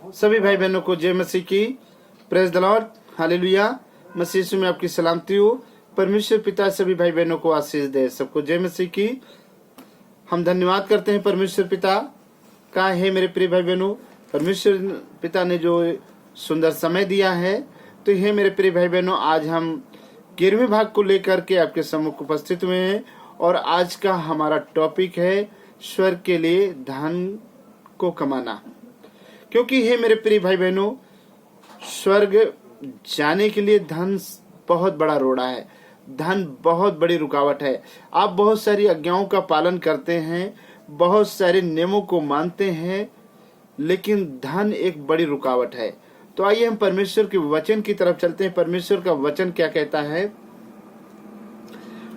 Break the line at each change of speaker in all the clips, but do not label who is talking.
सभी भाई बहनों को जय मसीह की। Praise the lord, hallelujah. Masih Yeshu में आपकी सलामती हो। परमेश्वर पिता सभी भाई बहनों को आशीष दे। सबको जय मसीह की। हम धन्यवाद करते हैं परमेश्वर पिता का। है मेरे प्रिय भाई बहनों, परमेश्वर पिता ने जो सुंदर समय दिया है, तो हे मेरे प्रिय भाई बहनों, आज हम 11वें भाग को लेकर के आपके सम्मुख उपस्थित हुए हैं। और आज का हमारा टॉपिक है स्वर्ग के लिए धन को कमाना। क्योंकि हे मेरे प्रिय भाई बहनों, स्वर्ग जाने के लिए धन बहुत बड़ा रोड़ा है, धन बहुत बड़ी रुकावट है। आप बहुत सारी आज्ञाओं का पालन करते हैं, बहुत सारे नियमों को मानते हैं, लेकिन धन एक बड़ी रुकावट है। तो आइए हम परमेश्वर के वचन की तरफ चलते हैं। परमेश्वर का वचन क्या कहता है?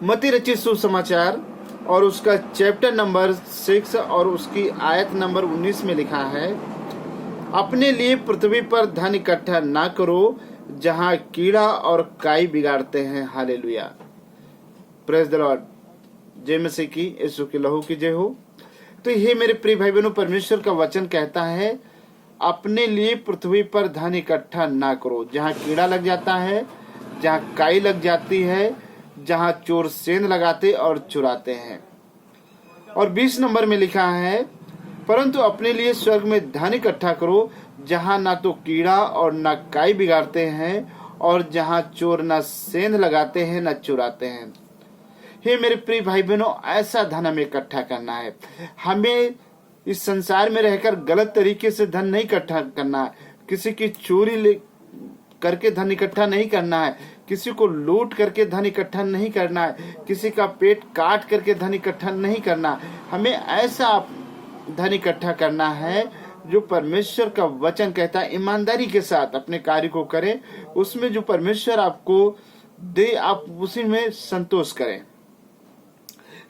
मत्ती रचित सुसमाचार और उसका चैप्टर नंबर 6 और उसकी आयत नंबर 19 में लिखा है, अपने लिए पृथ्वी पर धन इकट्ठा ना करो जहां कीड़ा और काई बिगाड़ते हैं। Hallelujah, praise the Lord. जय मसीह की, यीशु के लहू की जय हो। तो ये मेरे प्रिय भाई बहनों, परमेश्वर का वचन कहता है अपने लिए पृथ्वी पर धन इकट्ठा ना करो जहां कीड़ा लग जाता है, जहां काई लग जाती है, जहां चोर सेंध लगाते और चुराते हैं। और 20 नंबर में लिखा है, परंतु अपने लिए स्वर्ग में धन इकट्ठा करो जहां ना तो कीड़ा और ना काई बिगाड़ते हैं और जहां चोर ना सेंध लगाते हैं ना चुराते हैं। हे मेरे प्रिय भाई बहनों, ऐसा धन हमें इकट्ठा करना है। हमें इस संसार में रहकर गलत तरीके से धन नहीं इकट्ठा करना है। किसी की चोरी करके धन इकट्ठा नहीं करना है, किसी को लूट करके धन इकट्ठा नहीं करना है, किसी का पेट काट करके धन इकट्ठा नहीं करना। हमें ऐसा धन इकट्ठा करना है जो परमेश्वर का वचन कहता है, ईमानदारी के साथ अपने कार्य को करें, उसमें जो परमेश्वर आपको दे आप उसी में संतोष करें।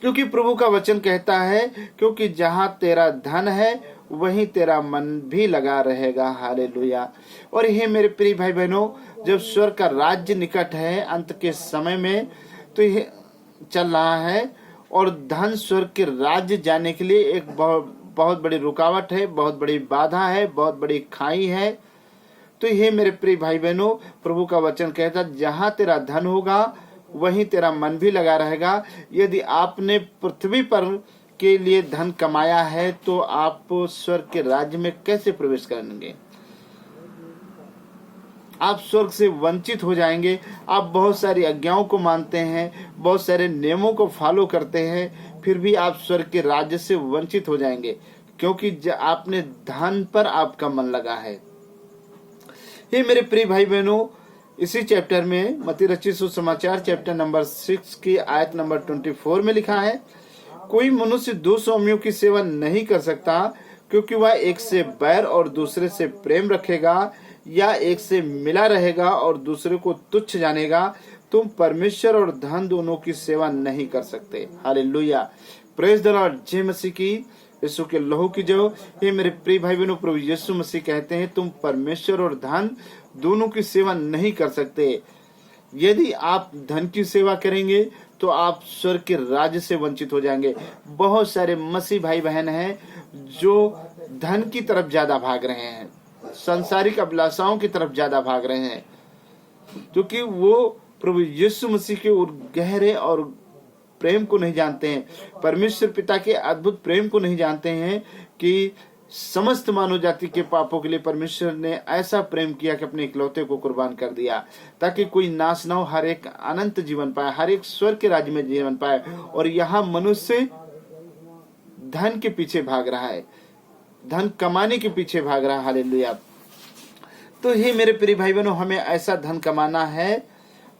क्योंकि प्रभु का वचन कहता है, क्योंकि जहां तेरा धन है वहीं तेरा मन भी लगा रहेगा। हालेलुया। और ये मेरे प्रिय भाई बहनों, जब स्वर्ग का राज्य निकट है, अंत के समय में तो ये चल रहा है, और धन स्वर्ग के राज्य जाने के लिए एक बहुत बड़ी रुकावट है, बहुत बड़ी बाधा है, बहुत बड़ी खाई है। तो ये मेरे प्रिय भाई बहनों, प्रभु का वचन कहता है जहां तेरा धन होगा वहीं तेरा मन भी लगा रहेगा। यदि आपने पृथ्वी पर के लिए धन कमाया है तो आप स्वर्ग के राज्य में कैसे प्रवेश करेंगे? आप स्वर्ग से वंचित हो जाएंगे। आप बहुत सारी आज्ञाओं को मानते हैं, बहुत सारे नियमों को फॉलो करते हैं, फिर भी आप स्वर्ग के राज्य से वंचित हो जाएंगे, क्योंकि आपने धन पर आपका मन लगा है। ये मेरे प्रिय भाई बहनों, इसी चैप्टर में मत्ती रचित सुसमाचार चैप्टर नंबर 6 की आयत नंबर 24 में लिखा है, कोई मनुष्य दो स्वामियों की सेवा नहीं कर सकता, क्योंकि वह एक से बैर और दूसरे से प्रेम रखेगा, या एक से मिला रहेगा और दूसरे को तुच्छ जानेगा। तुम परमेश्वर और धन दोनों की सेवा नहीं कर सकते। Hallelujah, praise the Lord. जय मसीह की, यीशु के लहू की जय। ये मेरे प्रिय भाई बहनों, प्रभु यीशु मसीह कहते हैं तुम परमेश्वर और धन दोनों की सेवा नहीं कर सकते। यदि आप धन की सेवा करेंगे तो आप स्वर्ग के राज्य से वंचित हो जाएंगे। बहुत सारे मसीह भाई बहन हैं जो धन की तरफ ज्यादा भाग रहे हैं, सांसारिक अभिलाषाओं की तरफ ज्यादा भाग रहे हैं, क्योंकि वो प्रभु यीशु मसीह के गहरे और प्रेम को नहीं जानते हैं, परमेश्वर पिता के अद्भुत प्रेम को नहीं जानते हैं कि समस्त मानव जाति के पापों के लिए परमेश्वर ने ऐसा प्रेम किया कि अपने इकलौते को कुर्बान कर दिया, ताकि कोई नाश ना हो, हर एक अनंत जीवन पाए, हर एक स्वर्ग के राज्य में जीवन पाए। और यहाँ मनुष्य धन के पीछे भाग रहा है, धन कमाने के पीछे भाग रहा है। हालेलुया। तो हे मेरे प्रिय भाई बहनों, हमें ऐसा धन कमाना है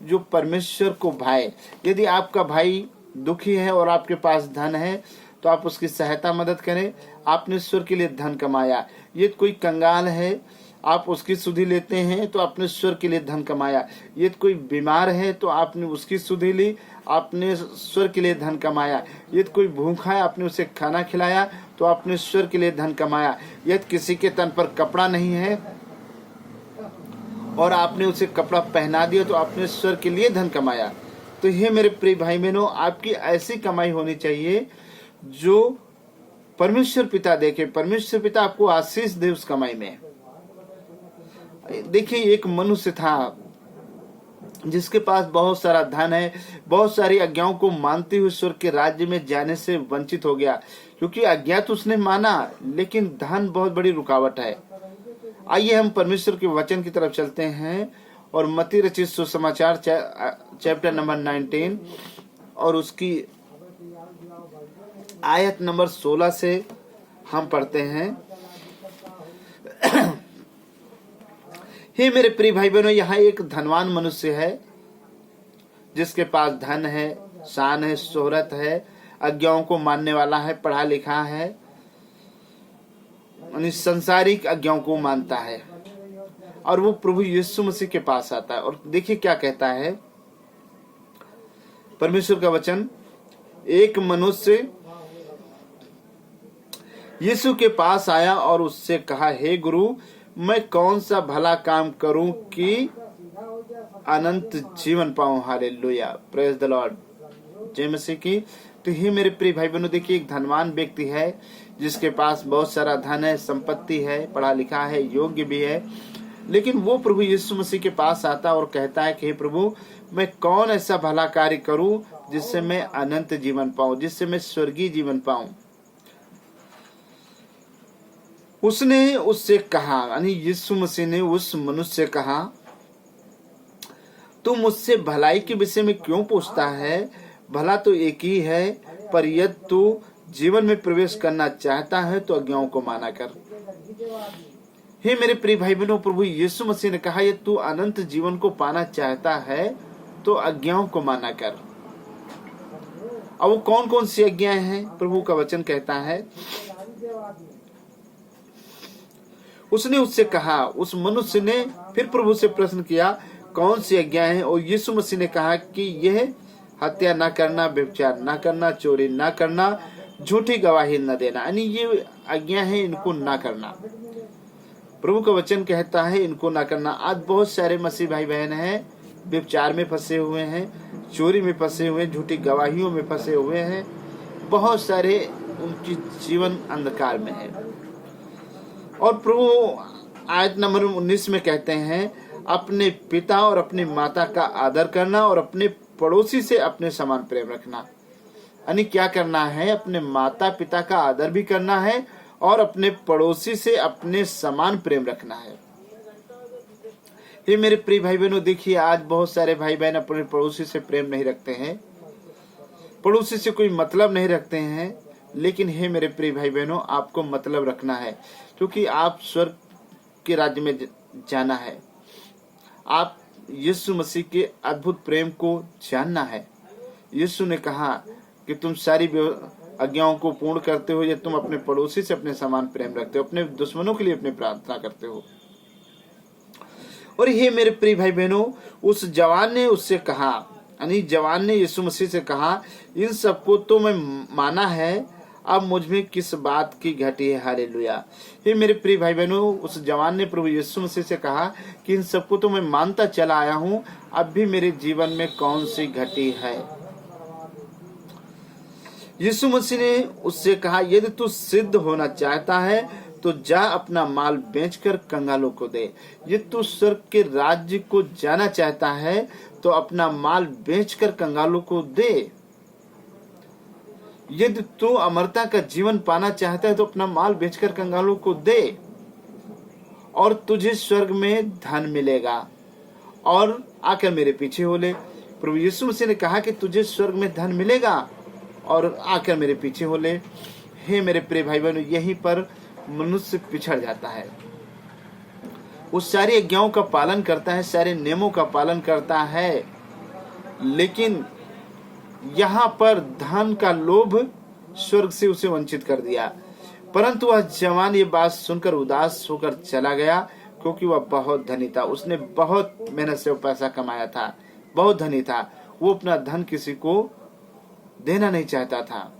जो परमेश्वर को भाए। यदि आपका भाई दुखी है और आपके पास धन है तो आप उसकी सहायता मदद करें। आपने स्वर्ग के लिए धन कमाया। ये कोई कंगाल है, आप उसकी सुधि लेते हैं तो आपने स्वर्ग के लिए धन कमाया। ये कोई बीमार है तो आपने उसकी सुधि ली, आपने स्वर्ग के लिए धन कमाया। ये कोई भूखा है, आपने उसे खाना खिलाया तो आपने स्वर्ग के लिए धन कमाया। यदि किसी के तन पर कपड़ा नहीं है और आपने उसे कपड़ा पहना दिया तो आपने स्वर्ग के लिए धन कमाया। तो ये मेरे प्रिय भाई बहनों, आपकी ऐसी कमाई होनी चाहिए जो परमेश्वर पिता देखे, परमेश्वर पिता आपको आशीष दे उस कमाई में। देखिए, एक मनुष्य था जिसके पास बहुत सारा धन है, बहुत सारी आज्ञाओं को मानते हुए स्वर्ग के राज्य में जाने से वंचित हो गया, क्योंकि आज्ञा तो उसने माना, लेकिन धन बहुत बड़ी रुकावट है। आइए हम परमेश्वर के वचन की तरफ चलते हैं और मत्ती रचित सुसमाचार चैप्टर नंबर 19 और उसकी आयत नंबर 16 से हम पढ़ते हैं। हे मेरे प्रिय भाई बहनों, यहाँ एक धनवान मनुष्य है जिसके पास धन है, शान है, शोहरत है, आज्ञाओं को मानने वाला है, पढ़ा लिखा है, यानी संसारिक आज्ञाओं को मानता है, और वो प्रभु यीशु मसीह के पास आता है। और देखिए क्या कहता है परमेश्वर का वचन। एक मनुष्य यीशु के पास आया और उससे कहा, हे गुरु, मैं कौन सा भला काम करूं कि अनंत जीवन पाऊं। हालेलुया, प्रेज द लॉर्ड, जय मसीह की। तो ये मेरे प्रिय भाई बहनों, देखिए एक धनवान व्यक्ति है जिसके पास बहुत सारा धन है, संपत्ति है, पढ़ा लिखा है, योग्य भी है, लेकिन वो प्रभु यीशु मसीह के पास आता और कहता है कि हे प्रभु, मैं कौन ऐसा भला कार्य करूं जिससे मैं अनंत जीवन पाऊं, जिससे मैं स्वर्गीय जीवन पाऊं। उसने उससे कहा, यानी यीशु मसीह ने उस मनुष्य से कहा, तू मुझसे भलाई के विषय में क्यों पूछता है? भला तो एक ही है, पर यदि तू जीवन में प्रवेश करना चाहता है तो आज्ञाओं को माना कर। हे मेरे प्रिय भाई बहनों, प्रभु यीशु मसीह ने कहा, यदि तू अनंत जीवन को पाना चाहता है तो आज्ञाओं को माना कर। अब वो कौन कौन सी आज्ञाएं हैं? प्रभु का वचन कहता है, उसने उससे कहा, उस मनुष्य ने फिर प्रभु से प्रश्न किया, कौन सी आज्ञाएं हैं? और यीशु मसीह ने कहा कि यह हत्या न करना, व्यभिचार न करना, चोरी न करना, झूठी गवाही न देना, यानी ये आज्ञा है, इनको ना करना। प्रभु का वचन कहता है इनको ना करना। आज बहुत सारे मसीह भाई बहन हैं, व्यभिचार में फंसे हुए हैं, चोरी में फंसे हुए हैं, झूठी गवाहियों में फंसे हुए हैं, बहुत सारे उनकी जीवन अंधकार में है। और प्रभु आयत नंबर 19 में कहते हैं, अपने पिता और अपनी माता का आदर करना और अपने पड़ोसी से अपने समान प्रेम रखना। यानी क्या करना है? अपने माता पिता का आदर भी करना है और अपने पड़ोसी से अपने समान प्रेम रखना है। ये मेरे प्रिय भाई बहनों, देखिए आज बहुत सारे भाई बहन अपने पड़ोसी से प्रेम नहीं रखते हैं, पड़ोसी से कोई मतलब नहीं रखते हैं। लेकिन हे मेरे प्रिय भाई बहनों, आपको मतलब रखना है, क्योंकि आप स्वर्ग के राज्य में जाना है। आप यीशु मसीह के अद्भुत प्रेम को जानना है। यीशु ने कहा कि तुम सारी आज्ञाओं को पूर्ण करते हो, या तुम अपने पड़ोसी से अपने समान प्रेम रखते हो, अपने दुश्मनों के लिए अपनी प्रार्थना करते हो। और ये मेरे प्रिय भाई बहनों, उस जवान ने उससे कहा, यानी जवान ने यीशु मसीह से कहा, इन सबको तो मैं माना है, अब मुझ में किस बात की घटी है। हालेलुया। ये मेरे प्रिय भाई बहनों, उस जवान ने प्रभु यीशु मसीह से कहा कि इन सबको तो मैं मानता चला आया हूँ, अब भी मेरे जीवन में कौन सी घटी है। यीशु मसीह ने उससे कहा, यदि तू सिद्ध होना चाहता है तो जा अपना माल बेचकर कंगालों को दे। यदि तू स्वर्ग के राज्य को जाना चाहता है तो अपना माल बेचकर कंगालों को दे। यदि तू अमरता का जीवन पाना चाहता है तो अपना माल बेचकर कंगालों को दे, और तुझे स्वर्ग में धन मिलेगा, और आकर मेरे पीछे हो ले। प्रभु यीशु मसीह ने कहा कि तुझे स्वर्ग में धन मिलेगा और आकर मेरे पीछे हो ले। हे मेरे प्रिय भाई बहनों, यहीं पर मनुष्य पिछड़ जाता है। वो सारी आज्ञाओं का पालन करता है, सारे नियमों का पालन करता है, लेकिन यहाँ पर धन का लोभ स्वर्ग से उसे वंचित कर दिया। परंतु वह जवान ये बात सुनकर उदास होकर चला गया, क्योंकि वह बहुत धनी था। उसने बहुत मेहनत से वो पैसा कमाया था, बहुत धनी था। वो अपना धन किसी को देना नहीं चाहता था।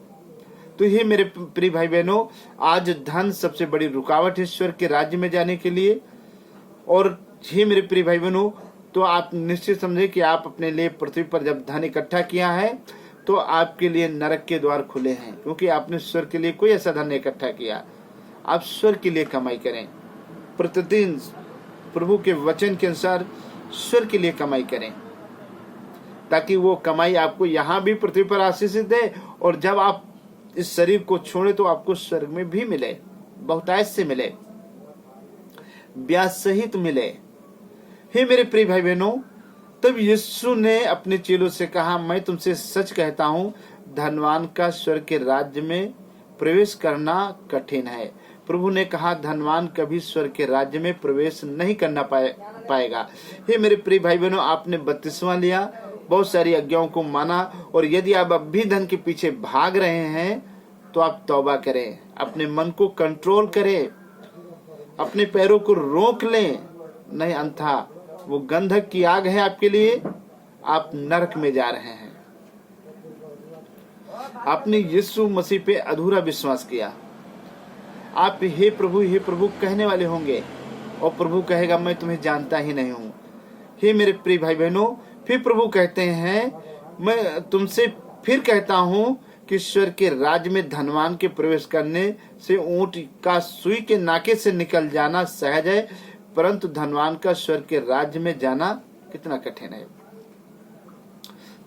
तो ये मेरे प्रिय भाई बहनों, आज धन सबसे बड़ी रुकावट है ईश्वर के राज्य में जाने के लिए। और ये मेरे प्रिय भाई बहनों, तो आप निश्चित समझे कि आप अपने लिए पृथ्वी पर जब धन इकट्ठा किया है तो आपके लिए नरक के द्वार खुले हैं, क्योंकि आपने ईश्वर के लिए कोई ऐसा धन इकट्ठा किया। आप ईश्वर के लिए कमाई करें, प्रतिदिन प्रभु के वचन के अनुसार ईश्वर के लिए कमाई करें, ताकि वो कमाई आपको यहाँ भी पृथ्वी पर आशीषित दे, और जब आप इस शरीर को छोड़े तो आपको स्वर्ग में भी मिले, बहुतायत से मिले, ब्याज सहित मिले। हे मेरे प्रिय भाई बहनों, तब यीशु ने अपने चेलों से कहा, मैं तुमसे सच कहता हूँ, धनवान का स्वर्ग के राज्य में प्रवेश करना कठिन है। प्रभु ने कहा, धनवान कभी स्वर्ग के राज्य में प्रवेश नहीं करना पाएगा। हे मेरे प्रिय भाई बहनों, आपने बपतिस्मा लिया, बहुत सारी आज्ञाओं को माना, और यदि आप अब भी धन के पीछे भाग रहे हैं तो आप तौबा करें, अपने मन को कंट्रोल करें, अपने पैरों को रोक लें, नहीं अन्यथा वो गंधक की आग है आपके लिए, आप नरक में जा रहे हैं। आपने यीशु मसीह पे अधूरा विश्वास किया। आप हे प्रभु कहने वाले होंगे, और प्रभु कहेगा, मैं तुम्हें जानता ही नहीं हूँ। हे मेरे प्रिय भाई बहनों, फिर प्रभु कहते हैं, मैं तुमसे फिर कहता हूँ कि ईश्वर के राज्य में धनवान के प्रवेश करने से ऊंट का सुई के नाके से निकल जाना सहज है, परंतु धनवान का स्वर्ग के राज्य में जाना कितना कठिन है।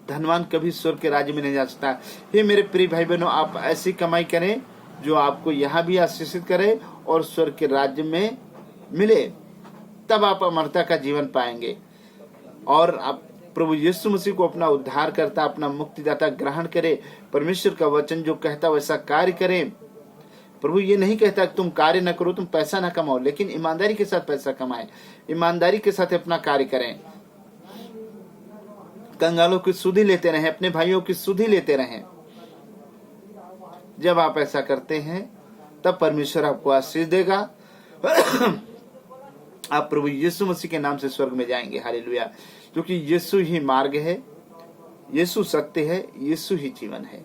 धनवान कभी स्वर्ग के राज्य में नहीं जा सकता। हे मेरे प्रिय भाई बहनों, आप ऐसी कमाई करें जो आपको यहाँ भी आशीषित करे और स्वर्ग के राज्य में मिले, तब आप अमरता का जीवन पाएंगे। और आप प्रभु यीशु मसीह को अपना उद्धार करता, अपना मुक्तिदाता ग्रहण करे। परमेश्वर का वचन जो कहता वैसा कार्य करें। प्रभु ये नहीं कहता कि तुम कार्य न करो, तुम पैसा न कमाओ, लेकिन ईमानदारी के साथ पैसा कमाएं, ईमानदारी के साथ अपना कार्य करें। कंगालों की सुधि लेते रहें, अपने भाइयों की सुधि लेते रहें। जब आप ऐसा करते हैं तब परमेश्वर आपको आशीष देगा। आप प्रभु यीशु मसीह के नाम से स्वर्ग में जाएंगे। हालेलुया। क्योंकि यीशु ही मार्ग है, यीशु सत्य है, यीशु ही जीवन है।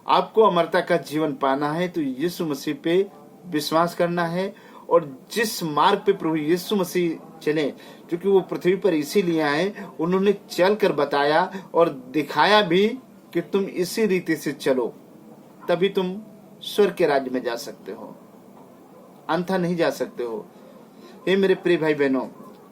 आपको अमरता का जीवन पाना है तो यीशु मसीह पे विश्वास करना है, और जिस मार्ग पे प्रभु यीशु मसीह चले, क्योंकि वो पृथ्वी पर इसीलिए आए, उन्होंने चल कर बताया और दिखाया भी कि तुम इसी रीति से चलो, तभी तुम स्वर्ग के राज्य में जा सकते हो, अन्यथा नहीं जा सकते हो। हे मेरे प्रिय भाई बहनों,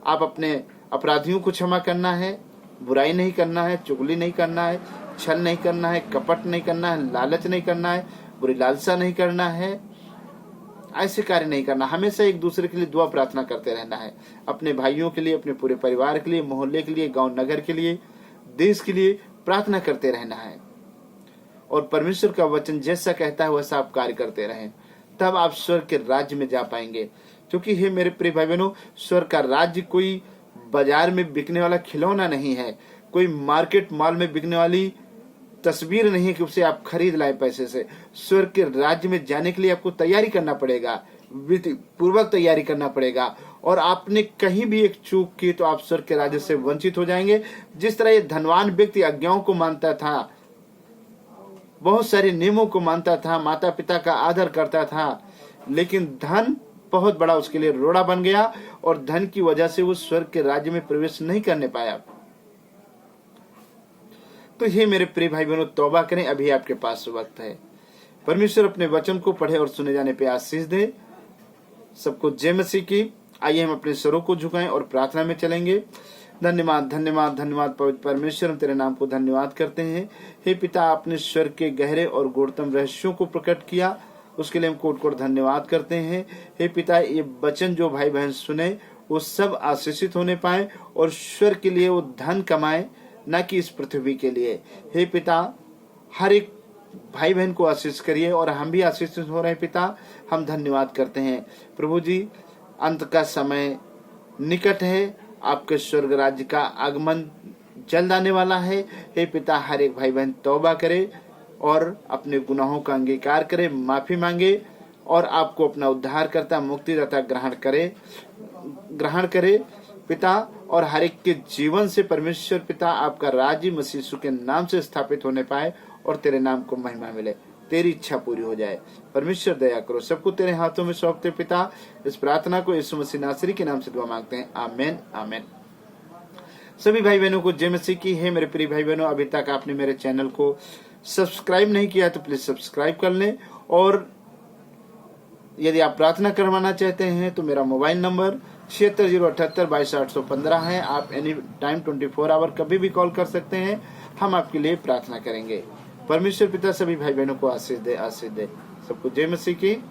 आप अपने अपराधियों को क्षमा करना है, बुराई नहीं करना है, चुगली नहीं करना है, छल नहीं करना है, कपट नहीं करना है, लालच नहीं करना है, बुरी लालसा नहीं करना है, ऐसे कार्य नहीं करना। हमेशा एक दूसरे के लिए दुआ प्रार्थना करते रहना है, अपने भाइयों के लिए, अपने पूरे परिवार के लिए, मोहल्ले के लिए, गांव नगर के लिए, देश के लिए प्रार्थना करते रहना है। और परमेश्वर का वचन जैसा कहता है वैसा आप कार्य करते रहें, तब आप स्वर्ग के राज्य में जा पाएंगे। क्योंकि हे मेरे प्रिय भाई बहनों, स्वर्ग का राज्य कोई बाजार में बिकने वाला खिलौना नहीं है, कोई मार्केट मॉल में बिकने वाली तस्वीर नहीं है कि उसे आप खरीद लाए पैसे से। स्वर्ग के राज्य में जाने के लिए आपको तैयारी करना पड़ेगा, पूर्वक तैयारी करना पड़ेगा। और आपने कहीं भी एक चूक की तो आप स्वर्ग के राज्य से वंचित हो जाएंगे। जिस तरह ये धनवान व्यक्ति आज्ञाओं को मानता था, बहुत सारे नियमों को मानता था, माता पिता का आदर करता था, लेकिन धन बहुत बड़ा उसके लिए रोड़ा बन गया, और धन की वजह से वो स्वर्ग के राज्य में प्रवेश नहीं करने पाया। तो ये मेरे प्रिय भाई बहनों, तौबा करें, अभी आपके पास वक्त है। परमेश्वर अपने वचन को पढ़े और सुने जाने पे आशीष दे। सबको जय मसीह की। आइए हम अपने स्वरों को झुकाएं और प्रार्थना में चलेंगे। धन्यवाद धन्यवाद धन्यवाद पवित्र परमेश्वर, हम तेरे नाम को धन्यवाद करते हैं। हे पिता, आपने स्वर्ग के गहरे और गूढ़तम रहस्यों को प्रकट किया, उसके लिए हम कोट कोट धन्यवाद करते हैं। हे पिता, ये वचन जो भाई बहन सुने वो सब आशीषित होने पाए, और स्वर्ग के लिए वो धन कमाए, न कि इस पृथ्वी के लिए। हे पिता, हर एक भाई बहन को आशीष करिए, और हम भी आशीषित हो रहे हैं पिता, हम धन्यवाद करते हैं। प्रभु जी, अंत का समय निकट है, आपके स्वर्ग राज्य का आगमन जल्द आने वाला है। हे पिता, हर एक भाई बहन तौबा करे और अपने गुनाहों का अंगीकार करे, माफी मांगे, और आपको अपना उद्धार करता, मुक्तिदाता ग्रहण करे पिता। और हर एक के जीवन से परमेश्वर पिता आपका राज्य मसीह यीशु के नाम से स्थापित होने पाए, और तेरे नाम को महिमा मिले, तेरी इच्छा पूरी हो जाए। परमेश्वर दया करो। सबको तेरे हाथों में सौंपते पिता, इस प्रार्थना को यीशु मसीह नासरी के नाम से दुआ मांगते हैं, आमीन आमीन। सभी भाई बहनों को जय मसीह की। है मेरे प्रिय भाई बहनों, अभी तक आपने मेरे चैनल को सब्सक्राइब नहीं किया तो प्लीज सब्सक्राइब कर लें। और यदि आप प्रार्थना करवाना चाहते हैं तो मेरा मोबाइल नंबर 7608722815 है। आप एनी टाइम 24 आवर कभी भी कॉल कर सकते हैं, हम आपके लिए प्रार्थना करेंगे। परमेश्वर पिता सभी भाई बहनों को आशीष दे, आशीष दे। सबको जय मसीह की।